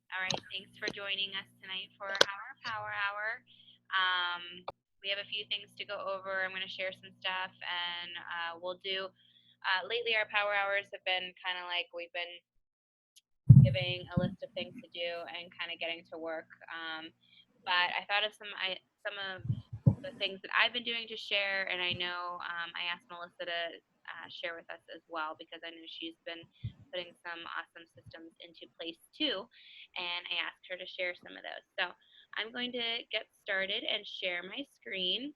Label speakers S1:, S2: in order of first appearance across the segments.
S1: All right, thanks for joining us tonight for our Power Hour. We have a few things to go over. I'm going to share some stuff, and we'll do. Lately, our Power Hours have been kind of like we've been giving a list of things to do and kind of getting to work. But I thought of some of the things that I've been doing to share, and I know I asked Melissa to share with us as well because I know she's been putting some awesome systems into place too, and I asked her to share some of those. So I'm going to get started and share my screen.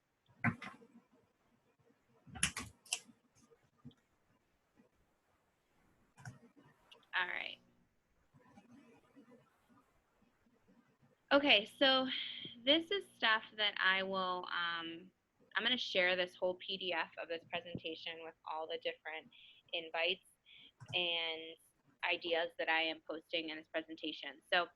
S1: All right. Okay, so this is stuff that I'm going to share this whole PDF of this presentation with all the different invites and ideas that I am posting in this presentation. So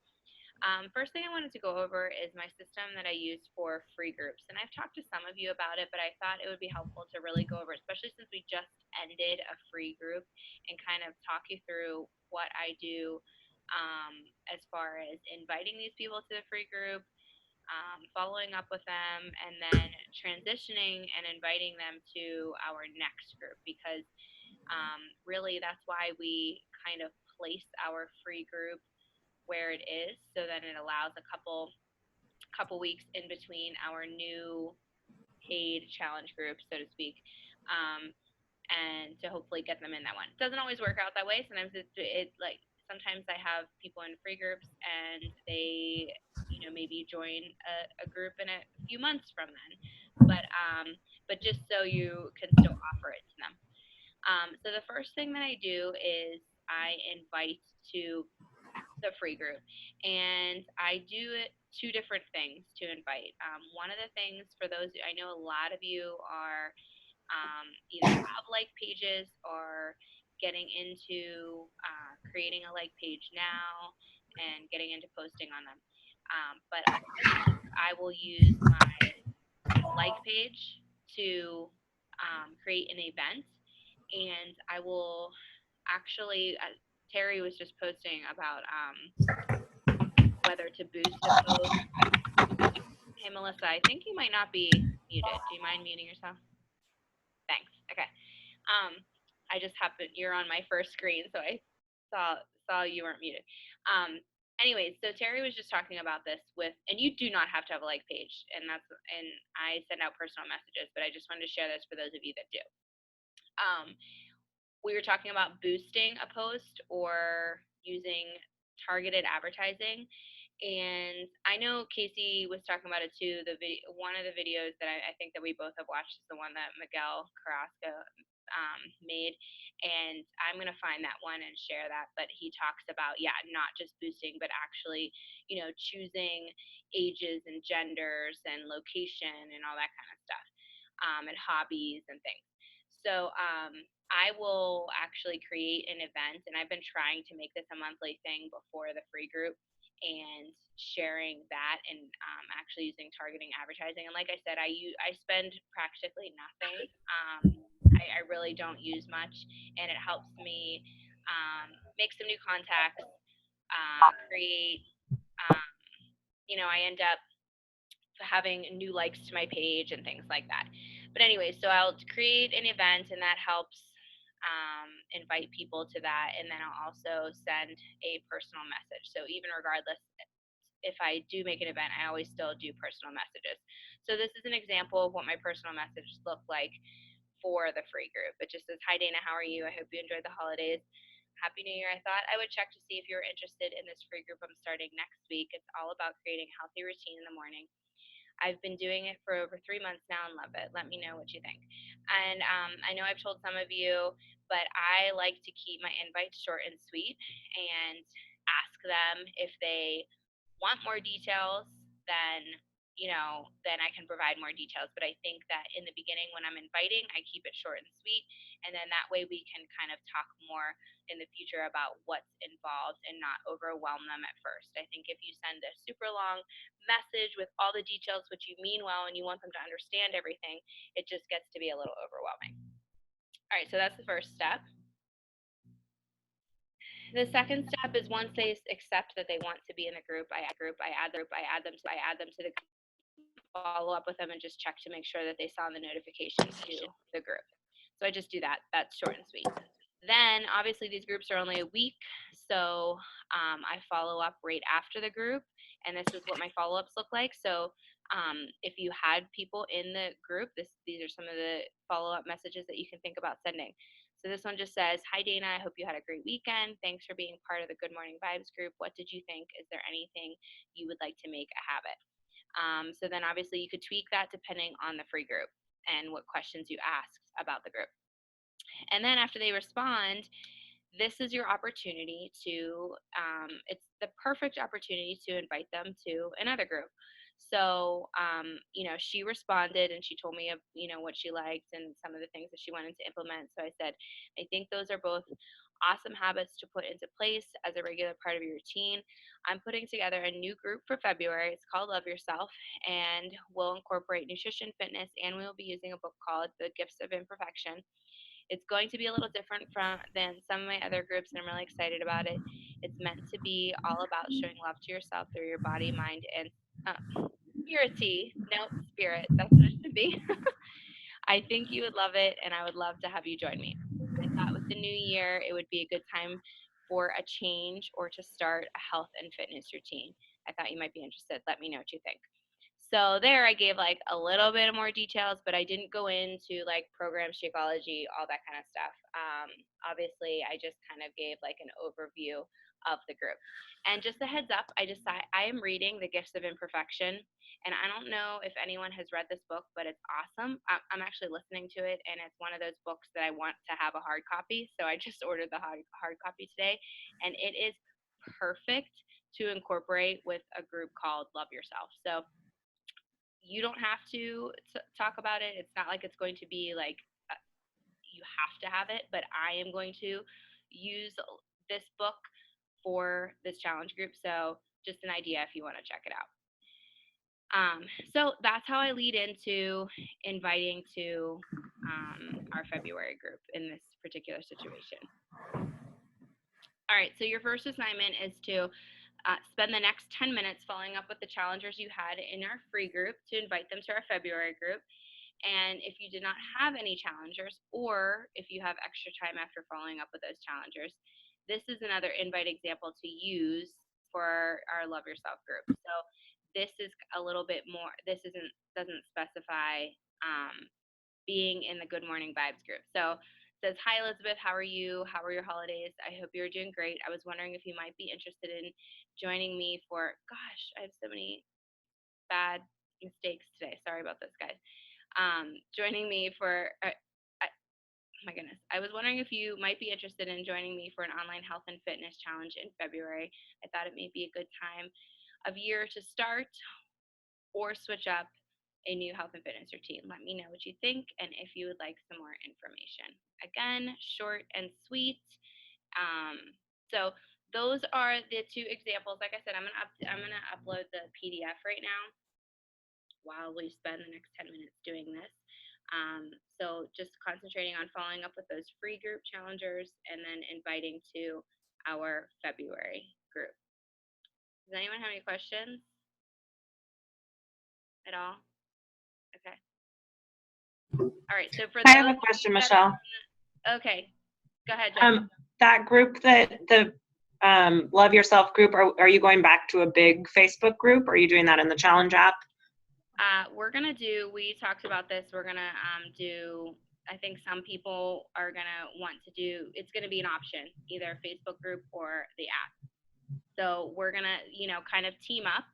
S1: first thing I wanted to go over is my system that I use for free groups. And I've talked to some of you about it, but I thought it would be helpful to really go over, especially since we just ended a free group, and kind of talk you through what I do as far as inviting these people to the free group, following up with them, and then transitioning and inviting them to our next group, because really that's why we kind of place our free group where it is, so that it allows a couple weeks in between our new paid challenge group, so to speak, and to hopefully get them in that one. It doesn't always work out that way. Sometimes it like sometimes I have people in free groups and they maybe join a group in a few months from then, but just so you can still offer it to them. So the first thing that I do is I invite to the free group, and I do two different things to invite. One of the things, for those, I know a lot of you are either have like pages or getting into creating a like page now and getting into posting on them. But a lot of times I will use my like page to create an event, and I will actually, Terry was just posting about whether to boost a post. Hey, Melissa, I think you might not be muted. Do you mind muting yourself? Thanks. Okay. Um, I just happened, you're on my first screen, so I saw you weren't muted. Anyways, so Terry was just talking about this with, and you do not have to have a like page, and I send out personal messages, but I just wanted to share this for those of you that do. We were talking about boosting a post or using targeted advertising. And I know Casey was talking about it too. One of the videos that I think that we both have watched is the one that Miguel Carrasco made, and I'm gonna find that one and share that. But he talks about, yeah, not just boosting, but actually, choosing ages and genders and location and all that kind of stuff, and hobbies and things. So I will actually create an event, and I've been trying to make this a monthly thing before the free group, and sharing that, and actually using targeting advertising. And like I said, I spend practically nothing. I really don't use much, and it helps me make some new contacts, create. Um, I end up having new likes to my page and things like that. But anyway, so I'll create an event, and that helps invite people to that. And then I'll also send a personal message. So even regardless, if I do make an event, I always still do personal messages. So this is an example of what my personal messages look like for the free group. It just says, "Hi Dana, how are you? I hope you enjoyed the holidays. Happy New Year. I thought I would check to see if you're interested in this free group I'm starting next week. It's all about creating a healthy routine in the morning. I've been doing it for over 3 months now and love it. Let me know what you think." And I know I've told some of you, but I like to keep my invites short and sweet, and ask them if they want more details, then then I can provide more details. But I think that in the beginning, when I'm inviting, I keep it short and sweet, and then that way we can kind of talk more in the future about what's involved and not overwhelm them at first. I think if you send a super long message with all the details, which you mean well, and you want them to understand everything, it just gets to be a little overwhelming. All right, so that's the first step. The second step is once they accept that they want to be in the group, I add them to the follow up with them and just check to make sure that they saw the notification to the group. So I just do that. That's short and sweet. Then obviously these groups are only a week, so I follow up right after the group, and this is what my follow-ups look like. So if you had people in the group, these are some of the follow-up messages that you can think about sending. So this one just says, "Hi Dana, I hope you had a great weekend. Thanks for being part of the Good Morning Vibes group. What did you think? Is there anything you would like to make a habit?" So then obviously you could tweak that depending on the free group and what questions you asked about the group. And then after they respond, this is your opportunity to, it's the perfect opportunity to invite them to another group. So, she responded and she told me of, what she liked and some of the things that she wanted to implement. So I said, I think those are both awesome habits to put into place as a regular part of your routine. I'm putting together a new group for February. It's called Love Yourself, and we'll incorporate nutrition, fitness, and we'll be using a book called The Gifts of Imperfection. It's going to be a little different than some of my other groups, and I'm really excited about it. It's meant to be all about showing love to yourself through your body, mind, and spirit. That's what it should be. I think you would love it, and I would love to have you join me. I thought with the new year, it would be a good time for a change or to start a health and fitness routine. I thought you might be interested. Let me know what you think. So there I gave like a little bit more details, but I didn't go into like program Shakeology, all that kind of stuff. Obviously, I just kind of gave like an overview of the group. And just a heads up, I am reading The Gifts of Imperfection, and I don't know if anyone has read this book, but it's awesome. I'm actually listening to it, and it's one of those books that I want to have a hard copy. So I just ordered the hard copy today, and it is perfect to incorporate with a group called Love Yourself. So you don't have to talk about it. It's not like it's going to be like you have to have it, but I am going to use this book for this challenge group. So just an idea if you want to check it out. So that's how I lead into inviting to our February group in this particular situation. All right, so your first assignment is to spend the next 10 minutes following up with the challengers you had in our free group to invite them to our February group. And if you did not have any challengers, or if you have extra time after following up with those challengers, this is another invite example to use for our Love Yourself group. So this is a little bit more, this doesn't specify being in the Good Morning Vibes group. So it says, "Hi Elizabeth, how are you? How were your holidays? I hope you're doing great. I was wondering if you might be interested in joining me for," gosh, I have so many bad mistakes today. Sorry about this, guys. Joining me for, oh my goodness. I was wondering if you might be interested in joining me for an online health and fitness challenge in February. I thought it may be a good time of year to start or switch up a new health and fitness routine. Let me know what you think and if you would like some more information. Again, short and sweet. So those are the two examples. Like I said, I'm gonna upload the PDF right now while we spend the next 10 minutes doing this. So just concentrating on following up with those free group challengers and then inviting to our February group. Does anyone have any questions at all? Okay. All right. So for
S2: I have a question, Michelle.
S1: Okay. Go ahead, Jen.
S2: That group, the Love Yourself group, are you going back to a big Facebook group, or are you doing that in the challenge app?
S1: We talked about this, we're gonna do, I think some people are gonna want to do, it's gonna be an option, either Facebook group or the app. So we're gonna, kind of team up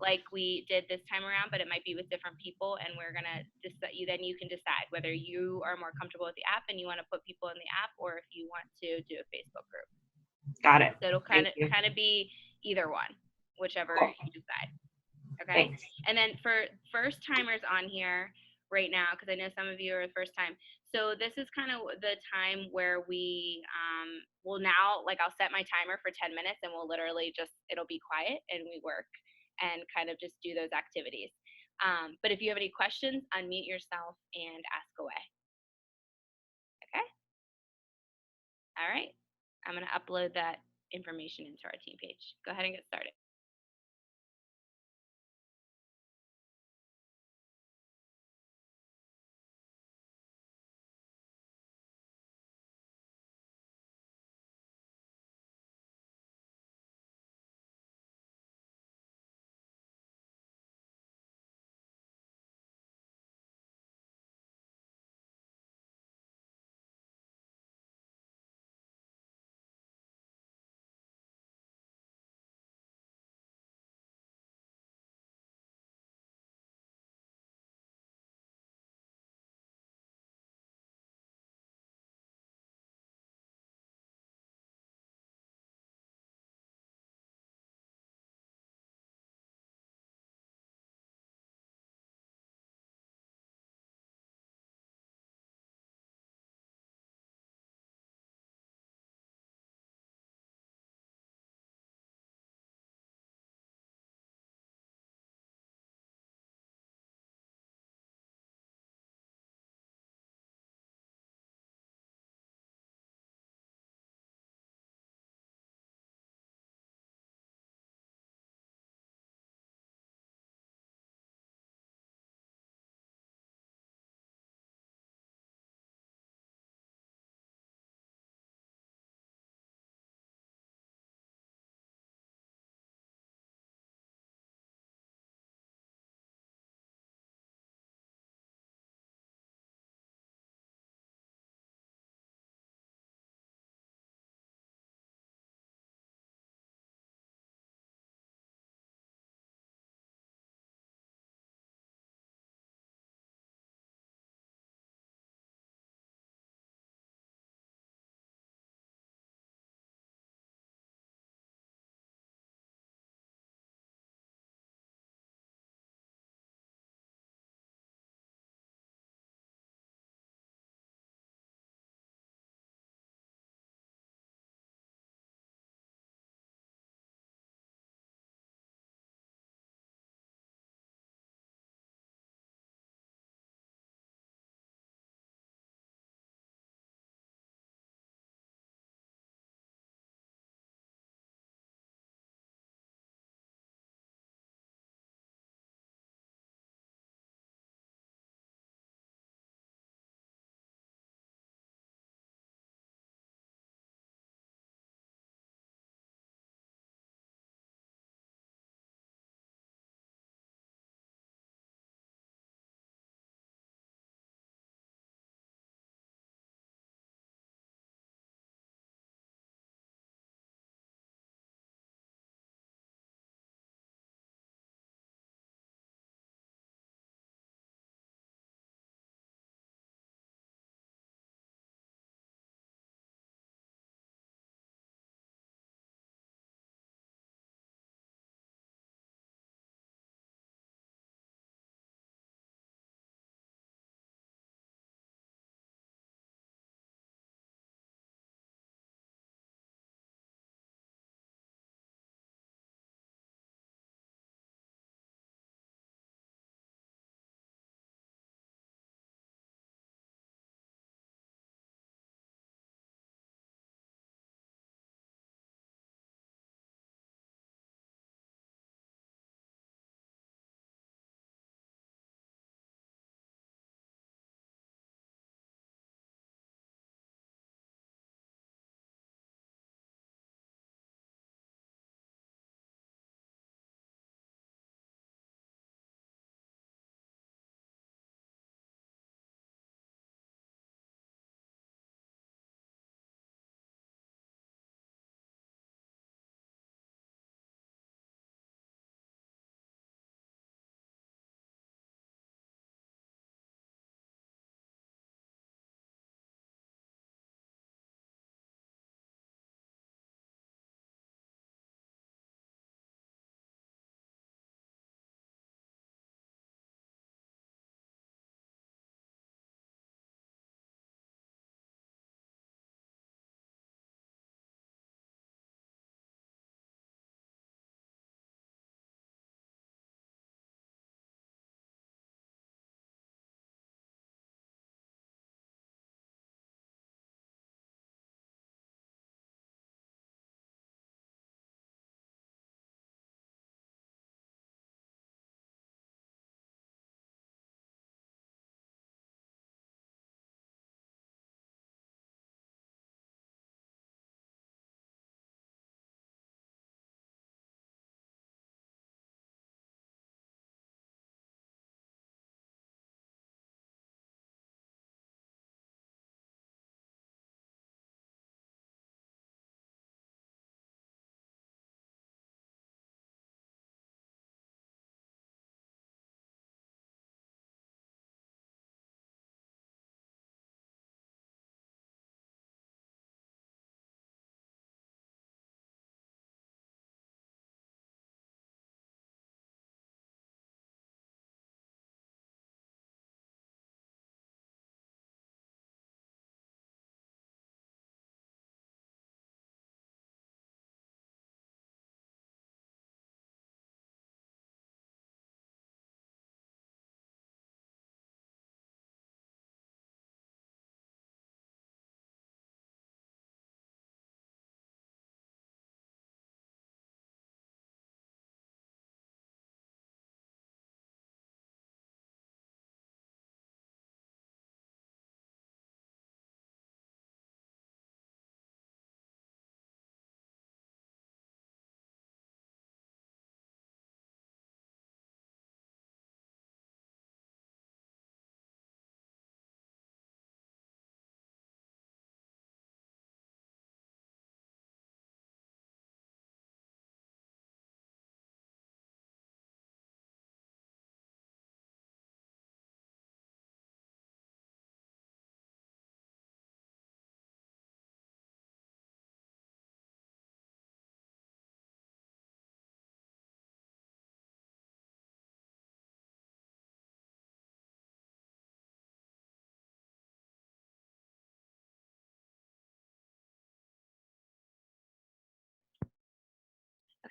S1: like we did this time around, but it might be with different people, and we're gonna then you can decide whether you are more comfortable with the app and you want to put people in the app, or if you want to do a Facebook group.
S2: Got it.
S1: So it'll kind of be either one, whichever you decide. Okay.
S2: Thanks.
S1: And then for first timers on here right now, because I know some of you are the first time. So this is kind of the time where we will now, like I'll set my timer for 10 minutes and we'll literally it'll be quiet and we work and kind of just do those activities. But if you have any questions, unmute yourself and ask away. Okay. All right. I'm going to upload that information into our team page. Go ahead and get started.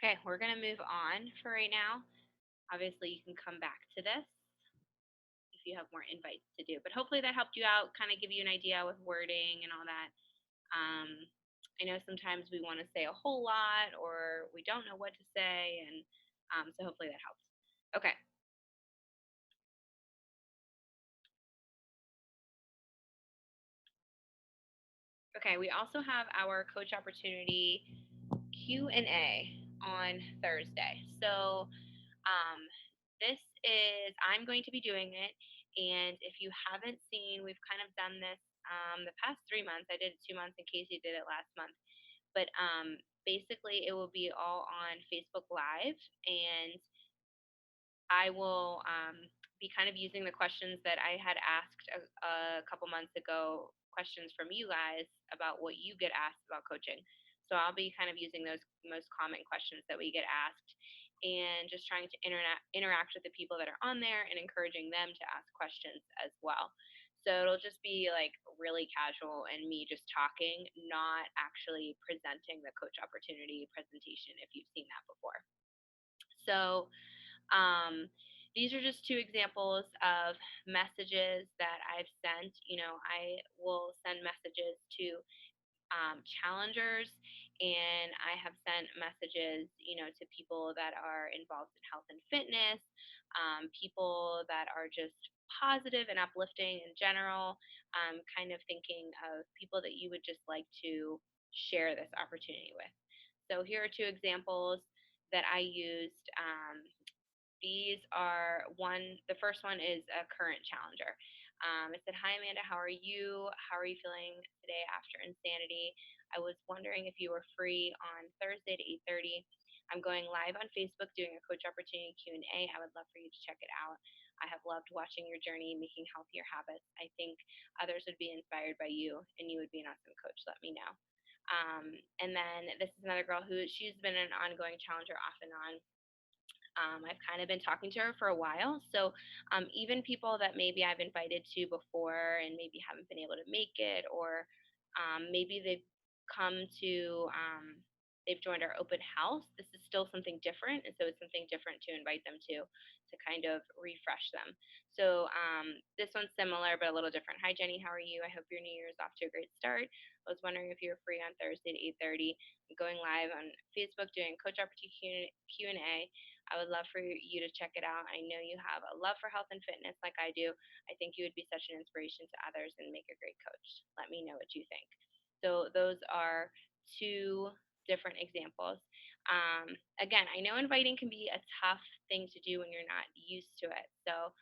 S1: Okay, we're going to move on for right now. Obviously, you can come back to this if you have more invites to do, but hopefully that helped you out, kind of give you an idea with wording and all that. I know sometimes we want to say a whole lot or we don't know what to say, and so hopefully that helps. Okay. Okay, we also have our coach opportunity Q&A on Thursday. So this is, I'm going to be doing it. And if you haven't seen, we've kind of done this the past 3 months. I did it 2 months and Casey did it last month. But basically, it will be all on Facebook Live. And I will be kind of using the questions that I had asked a couple months ago, questions from you guys about what you get asked about coaching. So I'll be kind of using those most common questions that we get asked and just trying to interact with the people that are on there and encouraging them to ask questions as well. So it'll just be like really casual and me just talking, not actually presenting the coach opportunity presentation if you've seen that before. So these are just two examples of messages that I've sent. I will send messages to challengers, and I have sent messages, to people that are involved in health and fitness, people that are just positive and uplifting in general, kind of thinking of people that you would just like to share this opportunity with. So here are two examples that I used. These are the first one is a current challenger. It said, "Hi Amanda, how are you? How are you feeling today after Insanity? I was wondering if you were free on Thursday at 8:30. I'm going live on Facebook doing a coach opportunity Q&A. I would love for you to check it out. I have loved watching your journey making healthier habits. I think others would be inspired by you, and you would be an awesome coach. Let me know." And then this is another girl she's been an ongoing challenger off and on. I've kind of been talking to her for a while. So even people that maybe I've invited to before and maybe haven't been able to make it, or maybe they've come to, they've joined our open house. This is still something different. And so it's something different to invite them to kind of refresh them. So this one's similar, but a little different. "Hi, Jenny. How are you? I hope your new year is off to a great start. I was wondering if you were free on Thursday at 8:30. I'm going live on Facebook doing coach opportunity Q&A. I would love for you to check it out. I know you have a love for health and fitness like I do. I think you would be such an inspiration to others and make a great coach. Let me know what you think." So those are two different examples. Again, I know inviting can be a tough thing to do when you're not used to it. So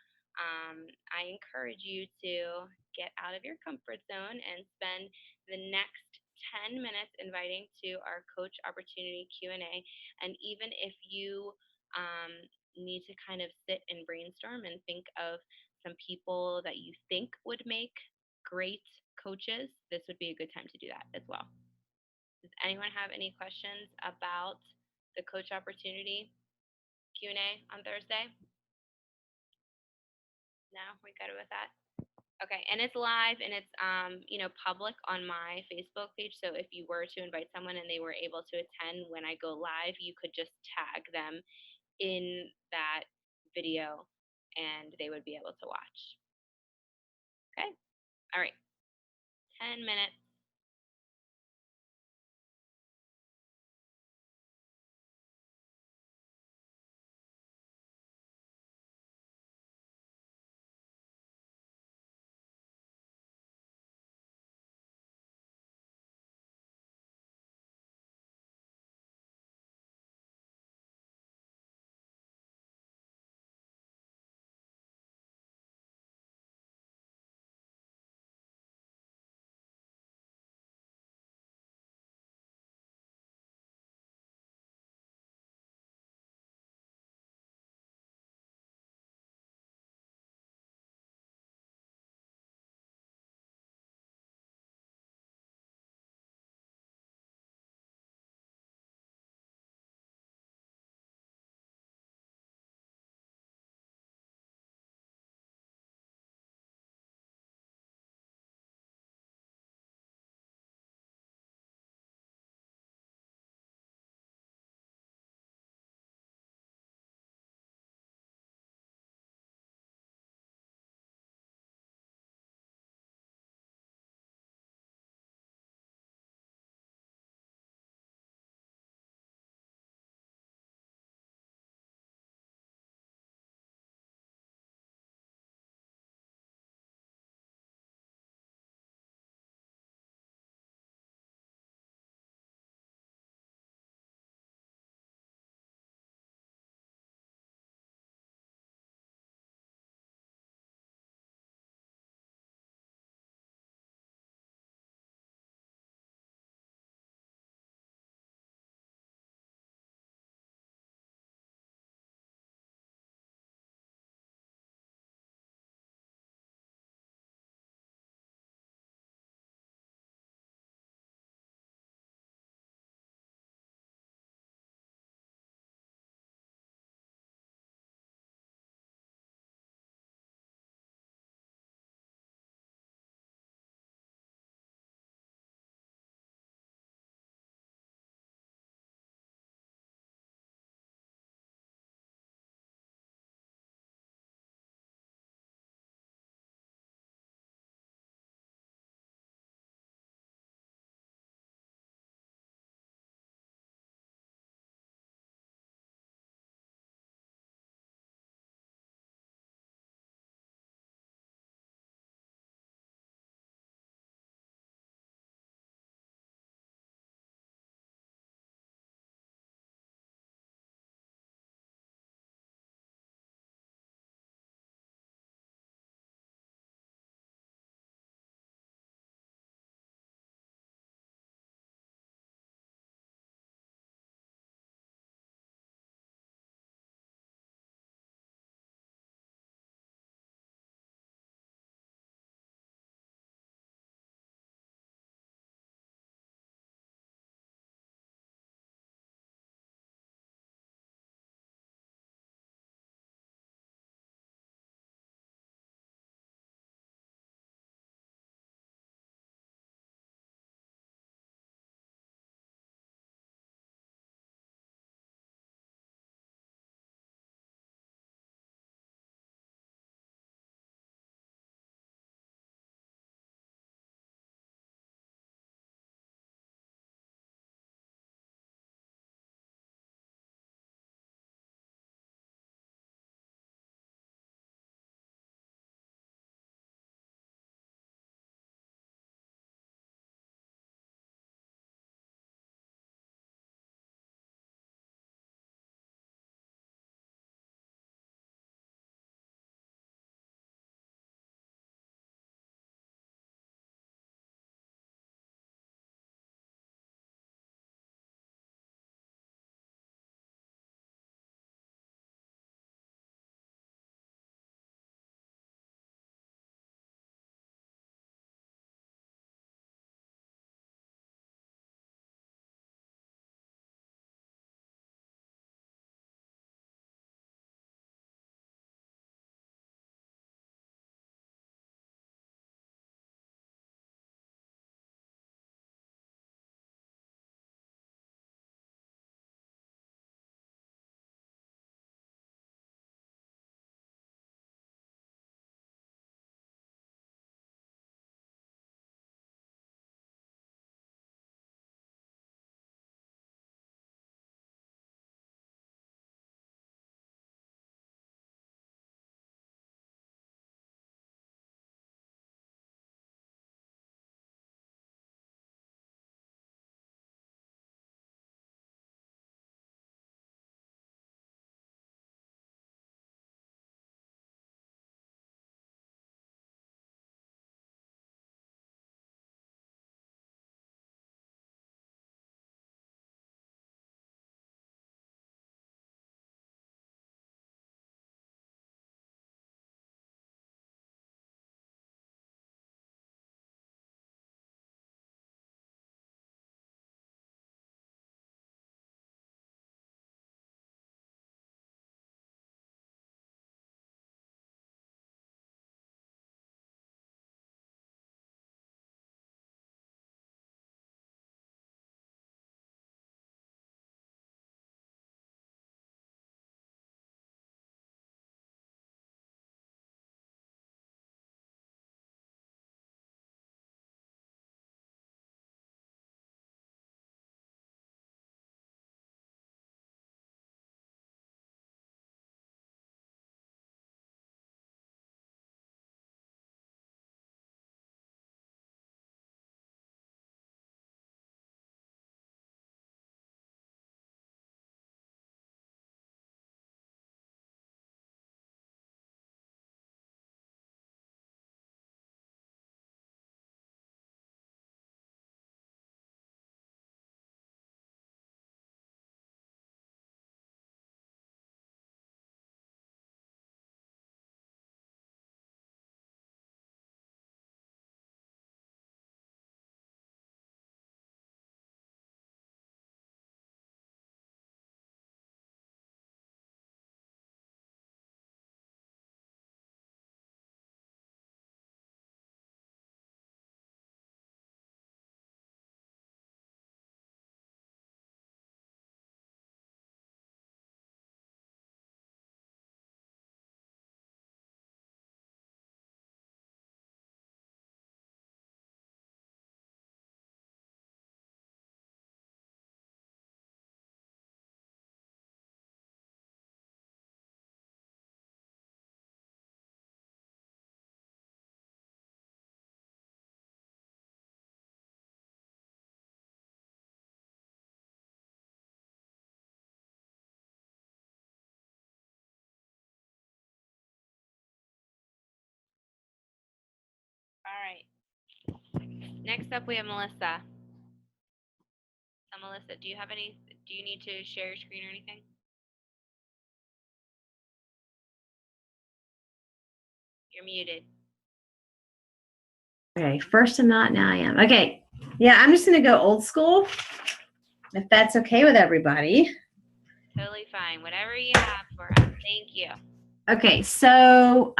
S1: I encourage you to get out of your comfort zone and spend the next 10 minutes inviting to our coach opportunity Q&A. And even if you need to kind of sit and brainstorm and think of some people that you think would make great coaches, this would be a good time to do that as well. Does anyone have any questions about the coach opportunity Q&A on Thursday? No, we got it with that? Okay, and it's live and it's public on my Facebook page. So if you were to invite someone and they were able to attend when I go live, you could just tag them in that video and they would be able to watch. Okay, all right, 10 minutes. right. Next up, we have Melissa. Melissa, do you need to share your screen or anything? You're muted.
S3: Okay, first I'm not, now I am. Okay, yeah, I'm just gonna go old school, if that's okay with everybody.
S1: Totally fine. Whatever you have for us. Thank you.
S3: Okay, so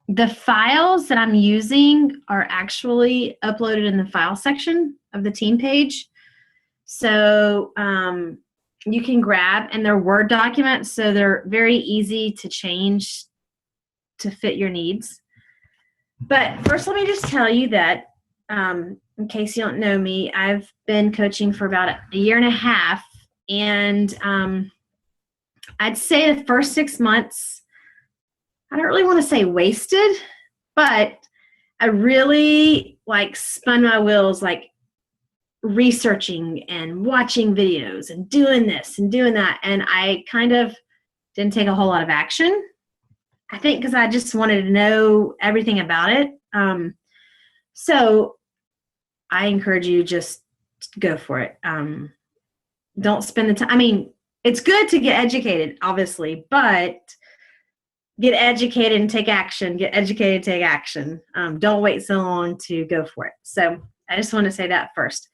S3: the files that I'm using are actually uploaded in the file section of the team page. So you can grab, and they're Word documents, so they're very easy to change to fit your needs. But first, let me just tell you that, in case you don't know me, I've been coaching for about a year and a half, and I'd say the first 6 months, I don't really want to say wasted, but I really spun my wheels, researching and watching videos and doing this and doing that, and I kind of didn't take a whole lot of action. I think because I just wanted to know everything about it. So I encourage you, just go for it. Don't spend the time. I mean, it's good to get educated, obviously, but get educated and take action. Get educated and take action. Don't wait so long to go for it. So I just want to say that first.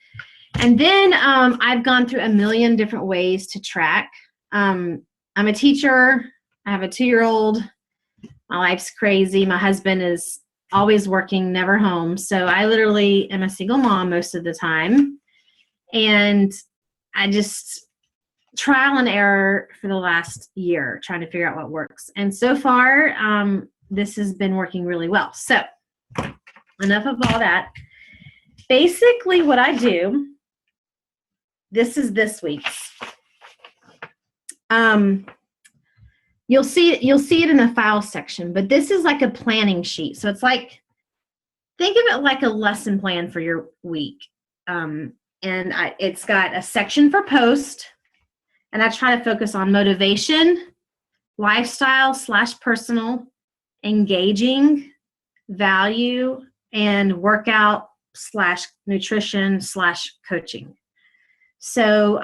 S3: And then I've gone through a million different ways to track. I'm a teacher. I have a 2-year-old. My life's crazy. My husband is always working, never home. So I literally am a single mom most of the time. And I just trial and error for the last year, trying to figure out what works. And so far, this has been working really well. So enough of all that. Basically what I do, this is this week's. You'll see it in the file section, but this is like a planning sheet. So it's think of it like a lesson plan for your week. It's got a section for post, and I try to focus on motivation, lifestyle / personal, engaging, value, and workout / nutrition / coaching. So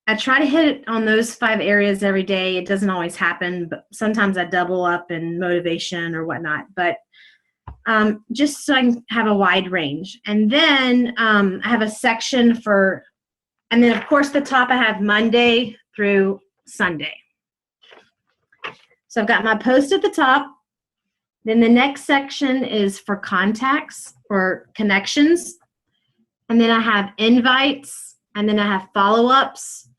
S3: I try to hit it on those 5 areas every day. It doesn't always happen, but sometimes I double up in motivation or whatnot. But just so I can have a wide range. And then I have a section for, and then of course the top I have Monday through Sunday. So I've got my post at the top. Then the next section is for contacts or connections. And then I have invites. And then I have follow-ups.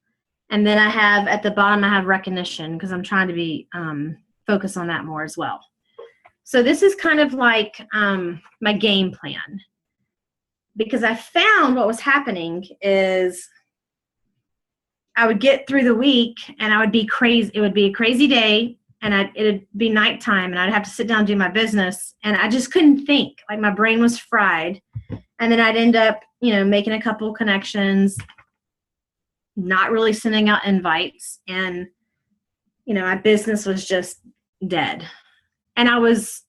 S3: And then I have, at the bottom, I have recognition, because I'm trying to be focused on that more as well. So this is kind of like my game plan, because I found what was happening is I would get through the week and I would be crazy. It would be a crazy day, and it'd be nighttime, and I'd have to sit down and do my business, and I just couldn't think. My brain was fried. And then I'd end up, making a couple connections, not really sending out invites, and my business was just dead. And I was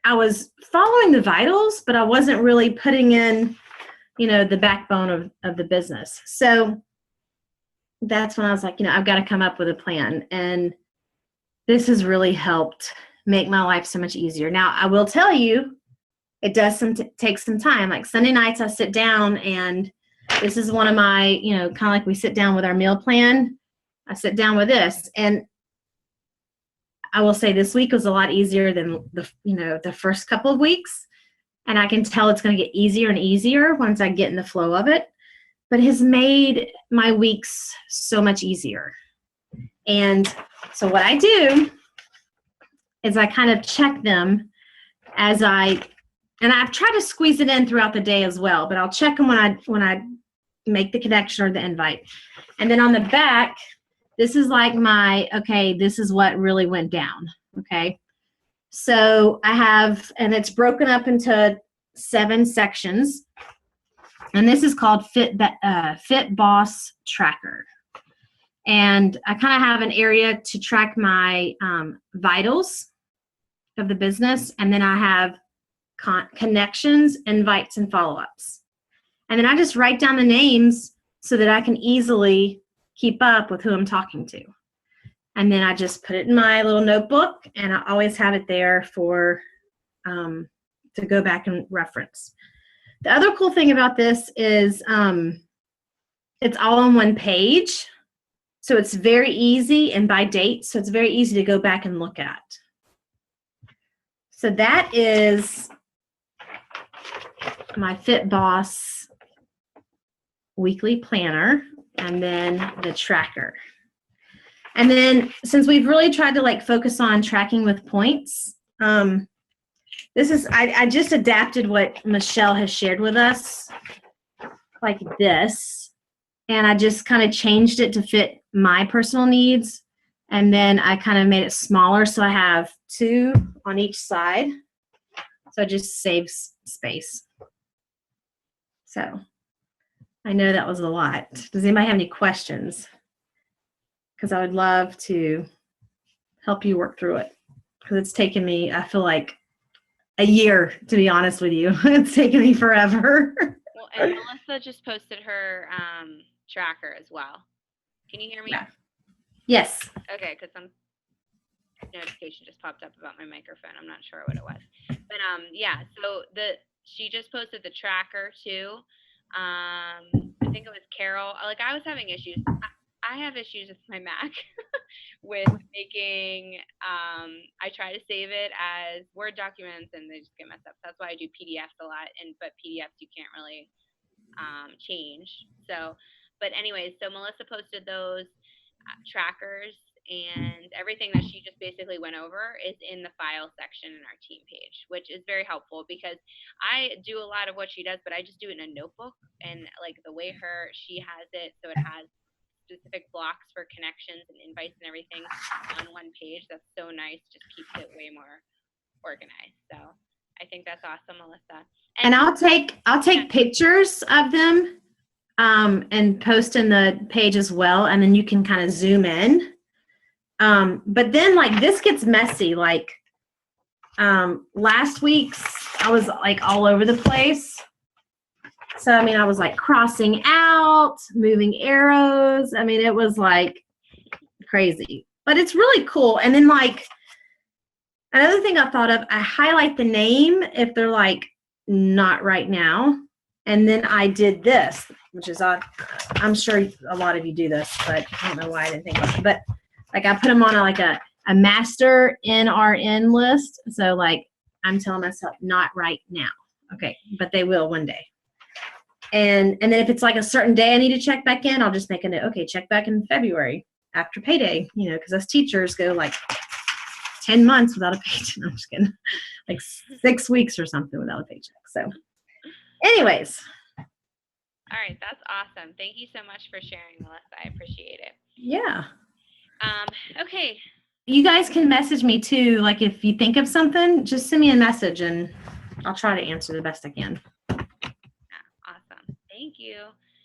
S3: following the vitals, but I wasn't really putting in the backbone of the business. So that's when I was like, I've got to come up with a plan, and this has really helped make my life so much easier. Now I will tell you, it does take some time. Like Sunday nights I sit down, and this is one of my, kind of like we sit down with our meal plan. I sit down with this, and I will say this week was a lot easier than the first couple of weeks. And I can tell it's going to get easier and easier once I get in the flow of it. But it has made my weeks so much easier. And so what I do is I kind of check them and I've tried to squeeze it in throughout the day as well, but I'll check them when I make the connection or the invite. And then on the back, this is like this is what really went down, okay? So I have, and it's broken up into 7 sections, and this is called Fit Boss Tracker. And I kind of have an area to track my vitals of the business, and then I have connections, invites, and follow-ups. And then I just write down the names so that I can easily keep up with who I'm talking to. And then I just put it in my little notebook, and I always have it there for to go back and reference. The other cool thing about this is it's all on one page. So it's very easy, and by date, so it's very easy to go back and look at. So that is my Fit Boss weekly planner, and then the tracker. And then since we've really tried to like focus on tracking with points, this is, I just adapted what Michelle has shared with us like this. And I just kind of changed it to fit my personal needs. And then I kind of made it smaller. So I have 2 on each side. So it just saves space. So I know that was a lot. Does anybody have any questions? Because I would love to help you work through it. Because it's taken me, I feel like, a year, to be honest with you. It's taken me forever.
S1: Well, and Melissa just posted her tracker as well. Can you hear me?
S3: Yeah. Yes.
S1: Okay, because some notification just popped up about my microphone. I'm not sure what it was. But yeah, so she just posted the tracker too. I think it was Carol. Like, I was having issues. I have issues with my Mac with making, I try to save it as Word documents and they just get messed up. So that's why I do PDFs a lot, but PDFs you can't really change. So, but anyways, so Melissa posted those trackers, and everything that she just basically went over is in the file section in our team page, which is very helpful because I do a lot of what she does, but I just do it in a notebook, and like the way she has it, so it has specific blocks for connections and invites and everything on one page. That's so nice. Just keeps it way more organized. So I think that's awesome, Melissa.
S3: And I'll take pictures of them and post in the page as well, and then you can kind of zoom in. But then like this gets messy. Like last week's, I was like all over the place. So, I mean, I was like crossing out, moving arrows. I mean, it was like crazy, but it's really cool. And then like another thing I thought of, I highlight the name if they're like not right now. And then I did this, which is I'm sure a lot of you do this, but I don't know why I didn't think about it. But like I put them on a master NRN list. So like I'm telling myself not right now. Okay, but they will one day. And then if it's like a certain day I need to check back in, I'll just make a note. Okay, check back in February after payday, because us teachers go like 10 months without a paycheck. I'm just kidding. Like 6 weeks or something without a paycheck. So anyways.
S1: All right, that's awesome. Thank you so much for sharing, Melissa. I appreciate it.
S3: Yeah.
S1: Okay.
S3: You guys can message me too. Like if you think of something, just send me a message and I'll try to answer the best I can.
S1: Awesome. Thank you.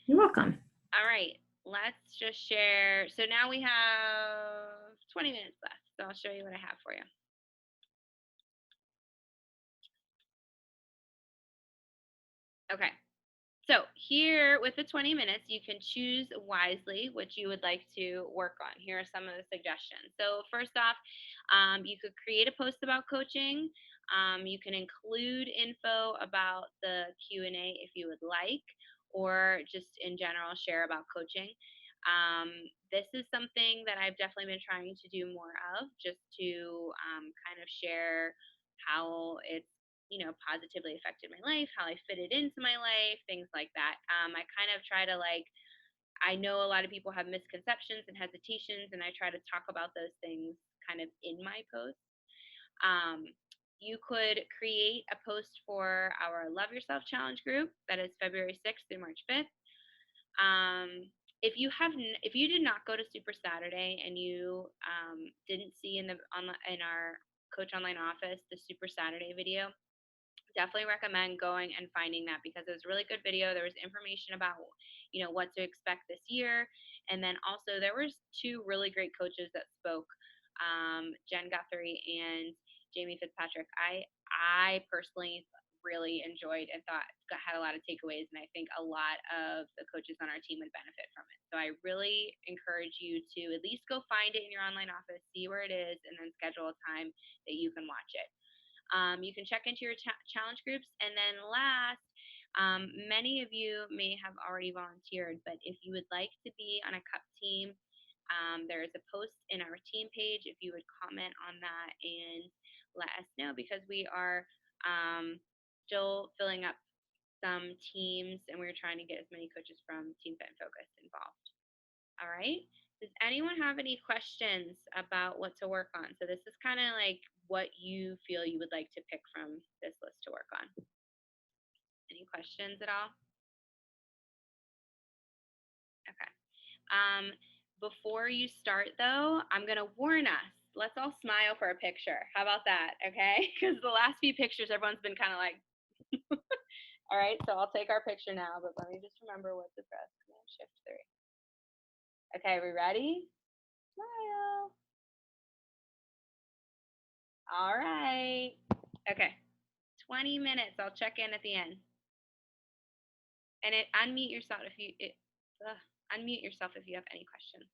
S3: You're welcome.
S1: All right, let's just share. So now we have 20 minutes left. So I'll show you what I have for you. Okay. So here with the 20 minutes, you can choose wisely what you would like to work on. Here are some of the suggestions. So first off, you could create a post about coaching. You can include info about the Q&A if you would like, or just in general share about coaching. This is something that I've definitely been trying to do more of, just to kind of share how it's positively affected my life, how I fit it into my life, things like that. I kind of try to I know a lot of people have misconceptions and hesitations, and I try to talk about those things kind of in my posts. You could create a post for our Love Yourself Challenge group that is February 6th through March 5th. If you did not go to Super Saturday and you didn't see in our Coach Online office the Super Saturday video, definitely recommend going and finding that because it was a really good video. There was information about what to expect this year, and then also there was 2 really great coaches that spoke, Jen Guthrie and Jamie Fitzpatrick. I I personally really enjoyed and thought had a lot of takeaways, and I think a lot of the coaches on our team would benefit from it. So I really encourage you to at least go find it in your online office, see where it is, and then schedule a time that you can watch it. You can check into your challenge groups, and then last, many of you may have already volunteered, but if you would like to be on a cup team, there is a post in our team page. If you would comment on that and let us know, because we are still filling up some teams, and we're trying to get as many coaches from Team Fit and Focus involved. All right. Does anyone have any questions about what to work on? So this is kind of like what you feel you would like to pick from this list to work on. Any questions at all? Okay. Before you start though, I'm gonna warn us. Let's all smile for a picture. How about that? Okay. Because the last few pictures, everyone's been kind of like, all right, so I'll take our picture now, but let me just remember what to press. Shift 3. Okay, we ready? Smile. All right. Okay. 20 minutes. I'll check in at the end. And unmute yourself if you unmute yourself if you have any questions.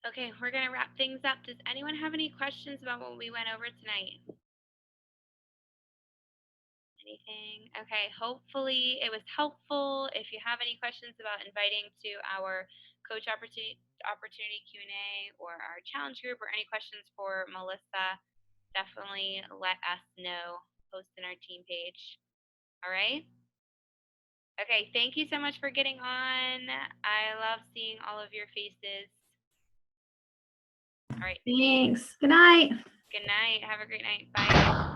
S1: Okay, we're going to wrap things up. Does anyone have any questions about what we went over tonight? Anything? Okay, hopefully it was helpful. If you have any questions about inviting to our coach opportunity Q&A or our challenge group, or any questions for Melissa, definitely let us know. Post in our team page. All right? Okay, thank you so much for getting on. I love seeing all of your faces. All right.
S3: Thanks. Good night.
S1: Good night. Have a great night. Bye.